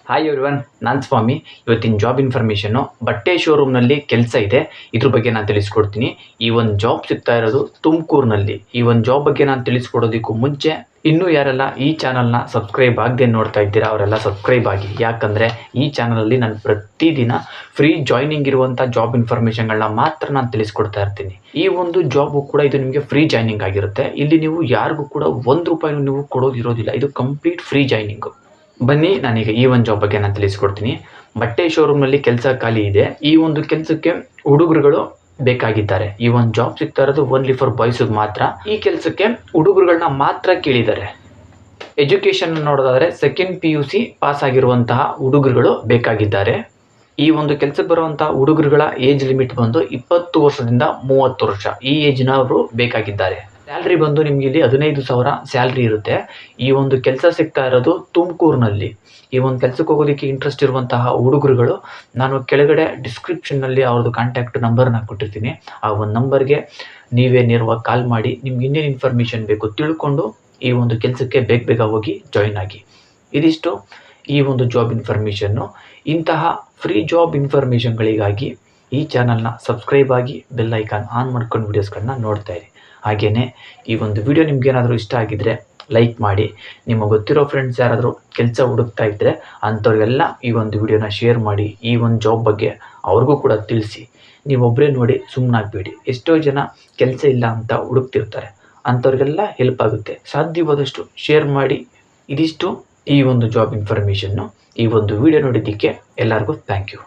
Hi everyone, ನಾನು ಸ್ವಾಮಿ. ಇವತ್ತಿನ job information ಬಟ್ಟೆ ಶೋರೂಮ್ನಲ್ಲಿ ಕೆಲಸ ಇದೆ. ಇದ್ರ ಬಗ್ಗೆ ನಾನು ತಿಳಿಸ್ಕೊಡ್ತೀನಿ. ಈ ಒಂದು ಜಾಬ್ ಸಿಗ್ತಾ ಇರೋದು ತುಮಕೂರಿನಲ್ಲಿ. ಈ ಒಂದು ಜಾಬ್ ಬಗ್ಗೆ ನಾನು ತಿಳಿಸ್ಕೊಡೋದಕ್ಕೂ ಮುಂಚೆ ಇನ್ನೂ ಯಾರೆಲ್ಲ ಈ ಚಾನಲ್ನ ಸಬ್ಸ್ಕ್ರೈಬ್ ಆಗದೆ ನೋಡ್ತಾ ಇದ್ದೀರಾ ಅವರೆಲ್ಲ ಸಬ್ಸ್ಕ್ರೈಬ್ ಆಗಿ. ಯಾಕಂದರೆ ಈ ಚಾನಲಲ್ಲಿ ನಾನು ಪ್ರತಿದಿನ ಫ್ರೀ ಜಾಯ್ನಿಂಗ್ ಇರುವಂಥ ಜಾಬ್ ಇನ್ಫಾರ್ಮೇಷನ್ಗಳನ್ನ ಮಾತ್ರ ನಾನು ತಿಳಿಸ್ಕೊಡ್ತಾ ಇರ್ತೀನಿ. ಈ ಒಂದು ಜಾಬು ಕೂಡ ಇದು ನಿಮಗೆ ಫ್ರೀ ಜಾಯ್ನಿಂಗ್ ಆಗಿರುತ್ತೆ. ಇಲ್ಲಿ ನೀವು ಯಾರಿಗೂ ಕೂಡ ₹1 ನೀವು ಕೊಡೋದಿರೋದಿಲ್ಲ. ಇದು ಕಂಪ್ಲೀಟ್ ಫ್ರೀ ಜಾಯ್ನಿಂಗು. ಬನ್ನಿ, ನಾನೀಗ ಈ ಒಂದು ಜಾಬ್ ಬಗ್ಗೆ ನಾನು ತಿಳಿಸ್ಕೊಡ್ತೀನಿ. ಬಟ್ಟೆ ಶೋರೂಮ್ನಲ್ಲಿ ಕೆಲಸ ಖಾಲಿ ಇದೆ. ಈ ಒಂದು ಕೆಲಸಕ್ಕೆ ಹುಡುಗರುಗಳು ಬೇಕಾಗಿದ್ದಾರೆ. ಈ ಒಂದು ಜಾಬ್ ಸಿಗ್ತಾ ಇರೋದು ಓನ್ಲಿ ಫಾರ್ ಬಾಯ್ಸ್ಗೆ ಮಾತ್ರ. ಈ ಕೆಲಸಕ್ಕೆ ಹುಡುಗರುಗಳನ್ನ ಮಾತ್ರ ಕೇಳಿದ್ದಾರೆ. ಎಜುಕೇಷನ್ ನೋಡೋದಾದರೆ ಸೆಕೆಂಡ್ PUC ಪಾಸ್ ಆಗಿರುವಂತಹ ಹುಡುಗರುಗಳು ಬೇಕಾಗಿದ್ದಾರೆ. ಈ ಒಂದು ಕೆಲಸಕ್ಕೆ ಬರುವಂಥ ಹುಡುಗರುಗಳ ಏಜ್ ಲಿಮಿಟ್ ಬಂದು 20 ವರ್ಷದಿಂದ 30 ವರ್ಷ, ಈ ಏಜ್ನವರು ಬೇಕಾಗಿದ್ದಾರೆ. ಸ್ಯಾಲ್ರಿ ಬಂದು ನಿಮಗೆ ಇಲ್ಲಿ 15,000 ಸ್ಯಾಲ್ರಿ ಇರುತ್ತೆ. ಈ ಒಂದು ಕೆಲಸ ಸಿಗ್ತಾ ಇರೋದು ತುಮಕೂರಿನಲ್ಲಿ. ಈ ಒಂದು ಕೆಲಸಕ್ಕೆ ಹೋಗೋದಕ್ಕೆ ಇಂಟ್ರೆಸ್ಟ್ ಇರುವಂತಹ ಹುಡುಗರುಗಳು ನಾನು ಕೆಳಗಡೆ ಡಿಸ್ಕ್ರಿಪ್ಷನ್ನಲ್ಲಿ ಅವ್ರದ್ದು ಕಾಂಟ್ಯಾಕ್ಟ್ ನಂಬರ್ನ ಕೊಟ್ಟಿರ್ತೀನಿ. ಆ ಒಂದು ನಂಬರ್ಗೆ ನೀವೇ ನೇರವಾಗಿ ಕಾಲ್ ಮಾಡಿ ನಿಮ್ಗೆ ಇನ್ನೇನು ಇನ್ಫಾರ್ಮೇಷನ್ ಬೇಕು ತಿಳ್ಕೊಂಡು ಈ ಒಂದು ಕೆಲಸಕ್ಕೆ ಬೇಗ ಹೋಗಿ ಜಾಯಿನ್ ಆಗಿ. ಇದಿಷ್ಟು ಈ ಒಂದು ಜಾಬ್ ಇನ್ಫಾರ್ಮೇಷನ್ನು. ಇಂತಹ ಫ್ರೀ ಜಾಬ್ ಇನ್ಫಾರ್ಮೇಷನ್ಗಳಿಗಾಗಿ ಈ ಚಾನಲ್ನ ಸಬ್ಸ್ಕ್ರೈಬ್ ಆಗಿ ಬೆಲ್ ಐಕಾನ್ ಆನ್ ಮಾಡ್ಕೊಂಡು ವೀಡಿಯೋಸ್ಗಳನ್ನ ನೋಡ್ತಾ ಇರಿ. ಹಾಗೆಯೇ ಈ ಒಂದು ವಿಡಿಯೋ ನಿಮ್ಗೇನಾದರೂ ಇಷ್ಟ ಆಗಿದ್ದರೆ ಲೈಕ್ ಮಾಡಿ. ನಿಮಗೆ ಗೊತ್ತಿರೋ ಫ್ರೆಂಡ್ಸ್ ಯಾರಾದರೂ ಕೆಲಸ ಹುಡುಕ್ತಾ ಇದ್ದರೆ ಅಂಥವ್ರಿಗೆಲ್ಲ ಈ ಒಂದು ವಿಡಿಯೋನ ಶೇರ್ ಮಾಡಿ. ಈ ಒಂದು ಜಾಬ್ ಬಗ್ಗೆ ಅವ್ರಿಗೂ ಕೂಡ ತಿಳಿಸಿ. ನೀವೊಬ್ಬರೇ ನೋಡಿ ಸುಮ್ಮನಾಗಬೇಡಿ. ಎಷ್ಟೋ ಜನ ಕೆಲಸ ಇಲ್ಲ ಅಂತ ಹುಡುಕ್ತಿರ್ತಾರೆ. ಅಂಥವ್ರಿಗೆಲ್ಲ ಹೆಲ್ಪ್ ಆಗುತ್ತೆ. ಸಾಧ್ಯವಾದಷ್ಟು ಶೇರ್ ಮಾಡಿ. ಇದಿಷ್ಟು ಈ ಒಂದು ಜಾಬ್ ಇನ್ಫಾರ್ಮೇಷನ್ನು. ಈ ಒಂದು ವಿಡಿಯೋ ನೋಡಿದ್ದಕ್ಕೆ ಎಲ್ಲರಿಗೂ ಥ್ಯಾಂಕ್ ಯು.